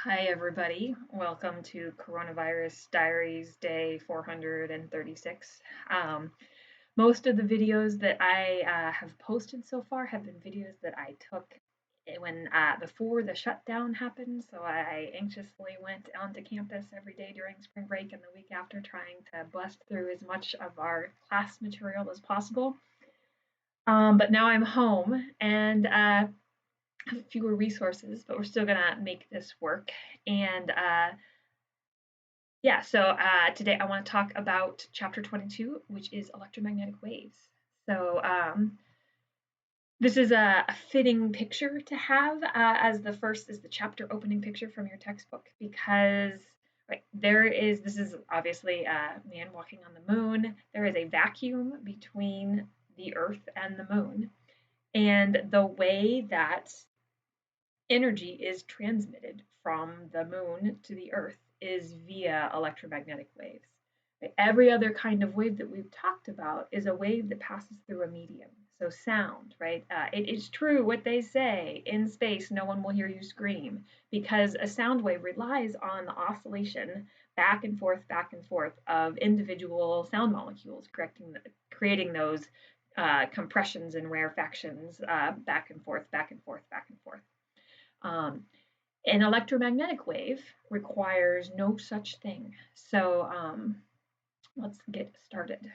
Hi, everybody. Welcome to Coronavirus Diaries Day 436. Most of the videos that I have posted so far have been videos that I took when before the shutdown happened. So I anxiously went onto campus every day during spring break and the week after, trying to blast through as much of our class material as possible. But now I'm home and have fewer resources, but we're still gonna make this work. And Yeah, so today I want to talk about chapter 22, which is electromagnetic waves. So this is a fitting picture to have as the first is the chapter opening picture from your textbook because this is obviously a man walking on the moon. There is a vacuum between the Earth and the moon, and the way that energy is transmitted from the moon to the earth is via electromagnetic waves. Every other kind of wave that we've talked about is a wave that passes through a medium. So sound, right? It is true what they say, in space no one will hear you scream, because a sound wave relies on the oscillation back and forth of individual sound molecules, creating those compressions and rarefactions back and forth, back and forth, back and forth. Um, an electromagnetic wave requires no such thing. So let's get started.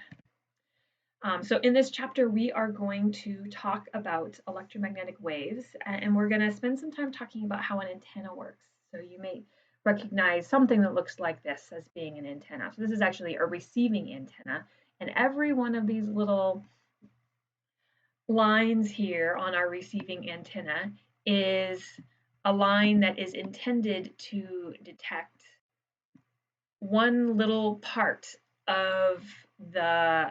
So in this chapter, we are going to talk about electromagnetic waves, and we're going to spend some time talking about how an antenna works. So you may recognize something that looks like this as being an antenna. So this is actually a receiving antenna, and every one of these little lines here on our receiving antenna is a line that is intended to detect one little part of the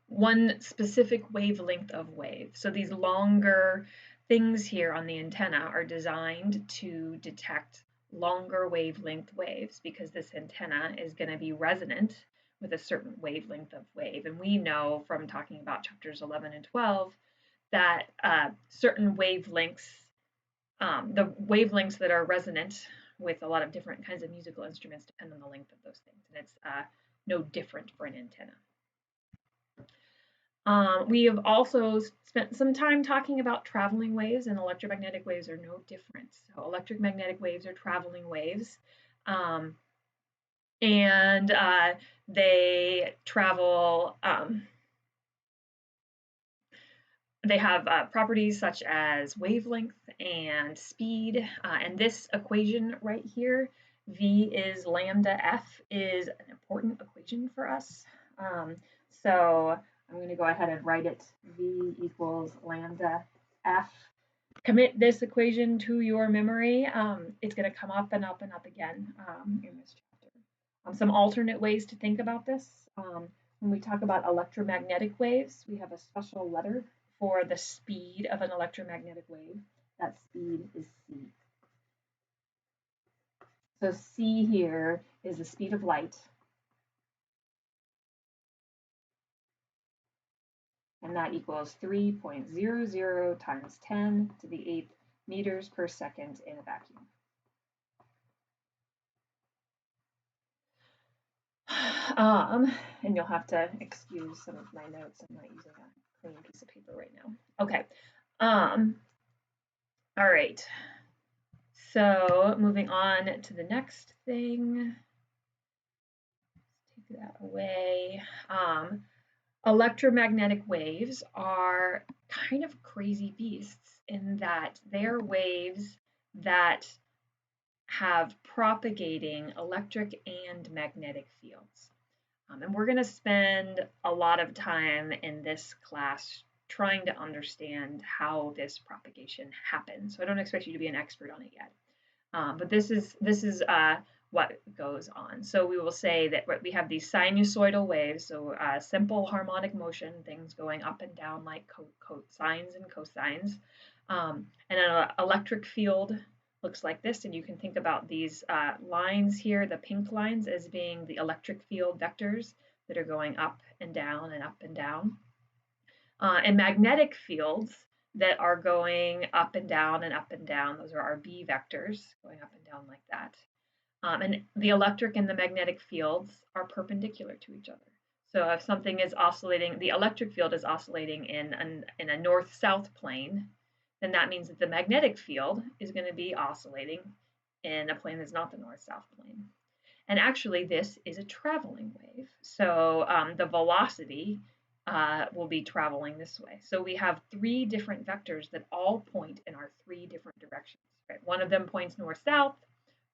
one specific wavelength of wave. So these longer things here on the antenna are designed to detect longer wavelength waves because this antenna is going to be resonant with a certain wavelength of wave. And we know from talking about chapters 11 and 12 that certain wavelengths, the wavelengths that are resonant with a lot of different kinds of musical instruments depend on the length of those things. And it's no different for an antenna. We have also spent some time talking about traveling waves, and electromagnetic waves are no different. So electromagnetic waves are traveling waves, and they travel. They have properties such as wavelength and speed, and this equation right here, V is lambda F, is an important equation for us. So I'm going to go ahead and write it, V equals lambda F. Commit this equation to your memory. It's going to come up and up and up again in this chapter. Some alternate ways to think about this. When we talk about electromagnetic waves, we have a special letter for the speed of an electromagnetic wave. That speed is c. So c here is the speed of light. And that equals 3.00 times 10 to the 8th meters per second in a vacuum. And you'll have to excuse some of my notes. I'm not using a clean piece of paper right now. Okay. All right. So moving on to the next thing. Take that away. Electromagnetic waves are kind of crazy beasts in that they're waves that have propagating electric and magnetic fields. And we're going to spend a lot of time in this class trying to understand how this propagation happens. So I don't expect you to be an expert on it yet. But this is what goes on. So we will say that we have these sinusoidal waves, so simple harmonic motion, things going up and down like sines and cosines. And an electric field looks like this, and you can think about these lines here, the pink lines, as being the electric field vectors that are going up and down and up and down. And magnetic fields, that are going up and down and up and down. Those are our B vectors going up and down like that. And the electric and the magnetic fields are perpendicular to each other. So if something is oscillating, the electric field is oscillating in a north-south plane, then that means that the magnetic field is going to be oscillating in a plane that's not the north-south plane. And actually, this is a traveling wave. So the velocity will be traveling this way. So we have three different vectors that all point in our three different directions. Right? One of them points north-south,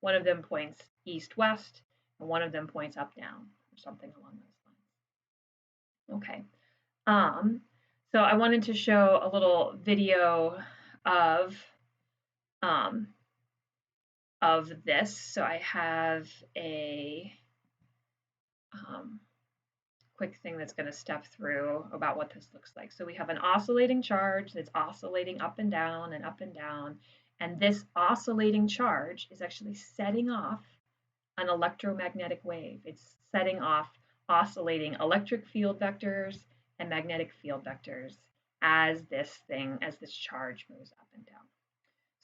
one of them points east-west, and one of them points up-down, or something along those lines. Okay. So I wanted to show a little video of this. So I have a quick thing that's going to step through about what this looks like. So we have an oscillating charge that's oscillating up and down and up and down. And this oscillating charge is actually setting off an electromagnetic wave. It's setting off oscillating electric field vectors and magnetic field vectors as this charge moves up and down.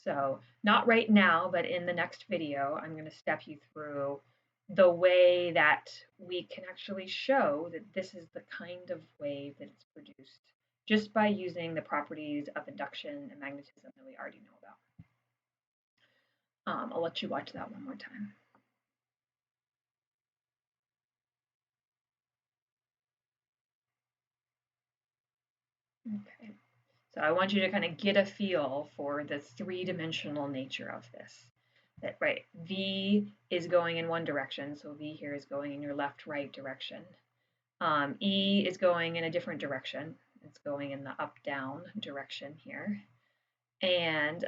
So not right now, but in the next video, I'm going to step you through the way that we can actually show that this is the kind of wave that it's produced just by using the properties of induction and magnetism that we already know about. I'll let you watch that one more time. Okay, so I want you to kind of get a feel for the three-dimensional nature of this. That, right, V is going in one direction, so V here is going in your left-right direction. E is going in a different direction. It's going in the up-down direction here. And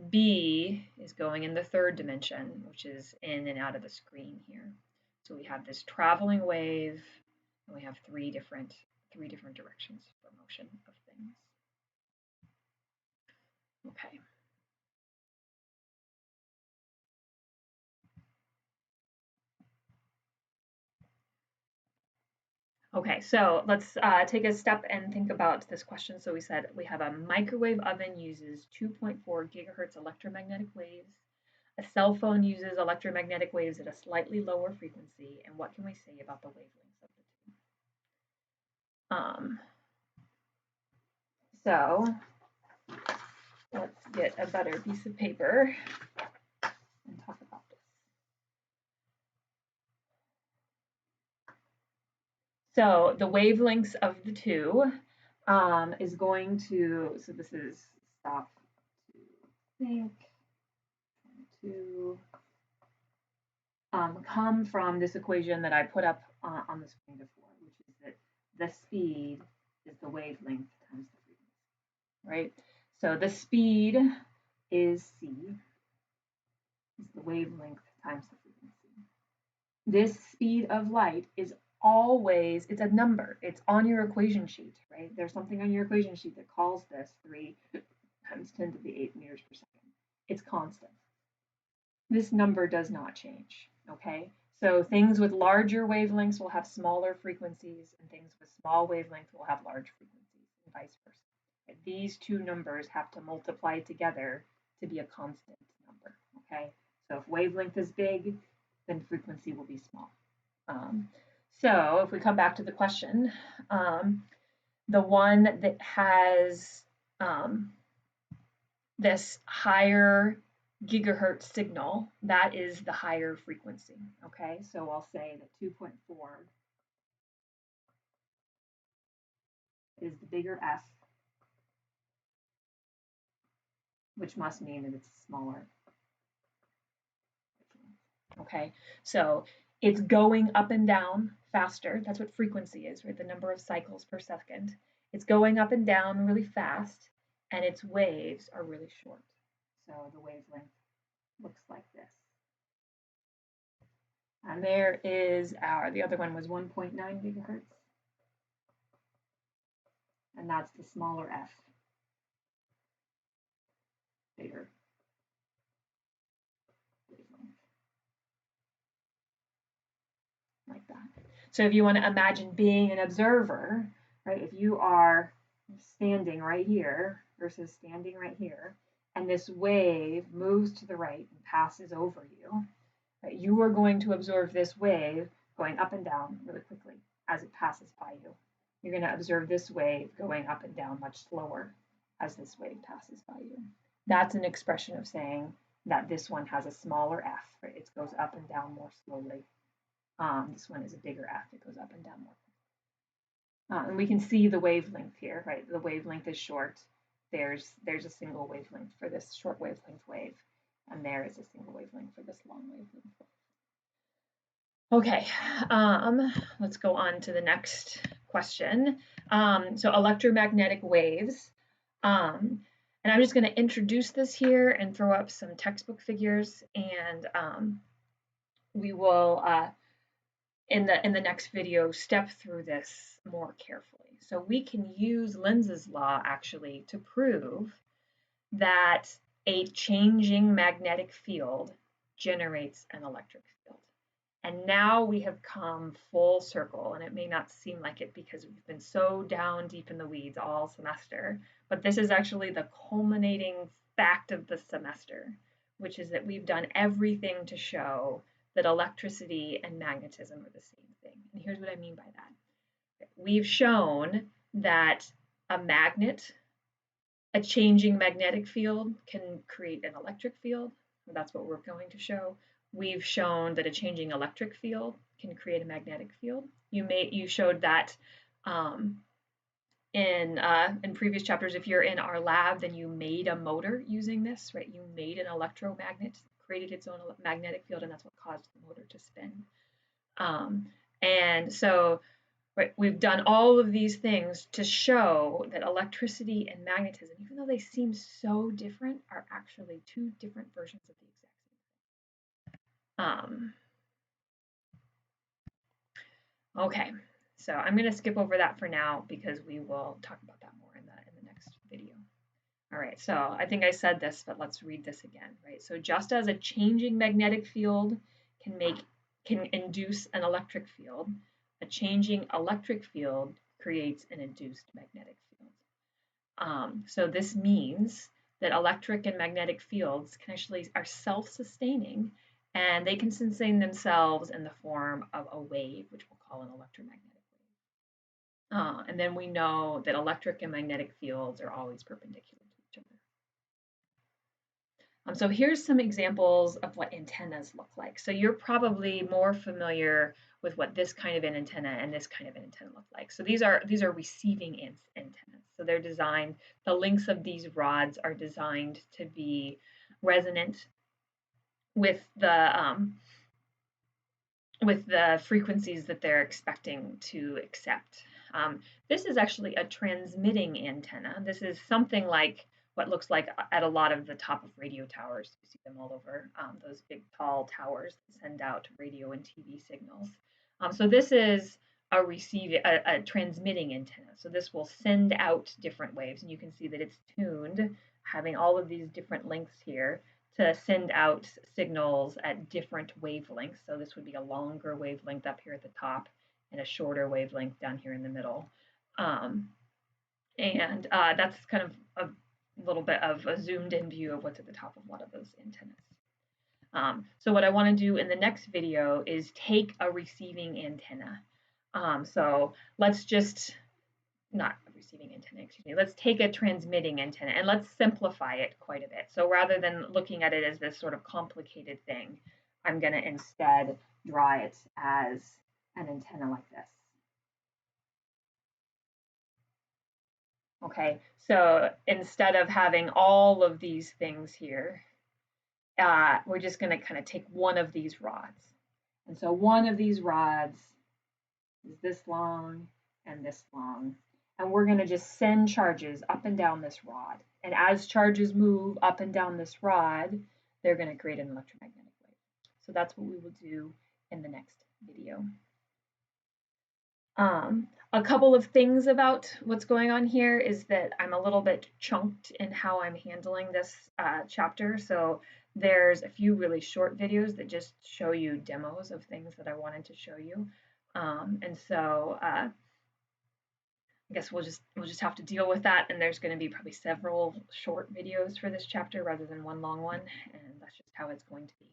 B is going in the third dimension, which is in and out of the screen here. So we have this traveling wave, and we have three different directions for motion of things. Okay. Okay, so let's take a step and think about this question. So we said we have a microwave oven uses 2.4 gigahertz electromagnetic waves. A cell phone uses electromagnetic waves at a slightly lower frequency. And what can we say about the wavelengths of the two? So let's get a better piece of paper and talk about this. So the wavelengths of the two is going to, so this is stop to think, to come from this equation that I put up on the screen before, which is that the speed is the wavelength times the frequency, right? So the speed is c, is the wavelength times the frequency. This speed of light is always, it's a number. It's on your equation sheet, right? There's something on your equation sheet that calls this 3 times 10 to the 8 meters per second. It's constant. This number does not change, okay? So things with larger wavelengths will have smaller frequencies, and things with small wavelengths will have large frequencies, and vice versa. And these two numbers have to multiply together to be a constant number, okay? So if wavelength is big, then frequency will be small. So if we come back to the question, the one that has this higher gigahertz signal, that is the higher frequency, okay? So I'll say that 2.4 is the bigger f, which must mean that it's smaller. Okay, so it's going up and down faster. That's what frequency is, right? The number of cycles per second. It's going up and down really fast, and its waves are really short. So the wavelength looks like this. And there is the other one was 1.9 gigahertz. And that's the smaller f, bigger wavelength. Like that. So if you want to imagine being an observer, right, if you are standing right here versus standing right here, and this wave moves to the right and passes over you, right, you are going to observe this wave going up and down really quickly as it passes by you. You're going to observe this wave going up and down much slower as this wave passes by you. That's an expression of saying that this one has a smaller f, right? It goes up and down more slowly. This one is a bigger f, it goes up and down more. And we can see the wavelength here, right? The wavelength is short. There's a single wavelength for this short wavelength wave, and there is a single wavelength for this long wavelength wave. Okay, let's go on to the next question. So electromagnetic waves. And I'm just going to introduce this here and throw up some textbook figures, and we will, in the next video, step through this more carefully. So we can use Lenz's law actually to prove that a changing magnetic field generates an electric field. And now we have come full circle, and it may not seem like it because we've been so down deep in the weeds all semester, but this is actually the culminating fact of the semester, which is that we've done everything to show that electricity and magnetism are the same thing. And here's what I mean by that. We've shown that a magnet, a changing magnetic field, can create an electric field. That's what we're going to show. We've shown that a changing electric field can create a magnetic field. You showed that in previous chapters. If you're in our lab, then you made a motor using this, right? You made an electromagnet, created its own magnetic field, and that's what caused the motor to spin. And so, right, we've done all of these things to show that electricity and magnetism, even though they seem so different, are actually two different versions of the exact same thing. Okay, so I'm going to skip over that for now because we will talk about that more in the next video. All right, so I think I said this, but let's read this again, right? So just as a changing magnetic field can induce an electric field, a changing electric field creates an induced magnetic field. So this means that electric and magnetic fields are self-sustaining, and they can sustain themselves in the form of a wave, which we'll call an electromagnetic wave. And then we know that electric and magnetic fields are always perpendicular to each other. So here's some examples of what antennas look like. So you're probably more familiar with what this kind of an antenna and this kind of an antenna look like. So these are receiving antennas. So they're designed, the lengths of these rods are designed to be resonant with the frequencies that they're expecting to accept. This is actually a transmitting antenna. This is something like what looks like at a lot of the top of radio towers. You see them all over, those big tall towers that send out radio and TV signals. So this is a transmitting antenna. So this will send out different waves, and you can see that it's tuned, having all of these different lengths here to send out signals at different wavelengths. So this would be a longer wavelength up here at the top and a shorter wavelength down here in the middle. That's kind of a little bit of a zoomed in view of what's at the top of a lot of those antennas. So what I want to do in the next video is take a receiving antenna. So let's just, not a receiving antenna, excuse me, let's take a transmitting antenna and let's simplify it quite a bit. So rather than looking at it as this sort of complicated thing, I'm going to instead draw it as an antenna like this. Okay, so instead of having all of these things here, we're just going to kind of take one of these rods. And so one of these rods is this long and this long. And we're going to just send charges up and down this rod. And as charges move up and down this rod, they're going to create an electromagnetic wave. So that's what we will do in the next video. A couple of things about what's going on here is that I'm a little bit chunked in how I'm handling this chapter. So there's a few really short videos that just show you demos of things that I wanted to show you. And so I guess we'll just have to deal with that, and there's going to be probably several short videos for this chapter rather than one long one, and that's just how it's going to be.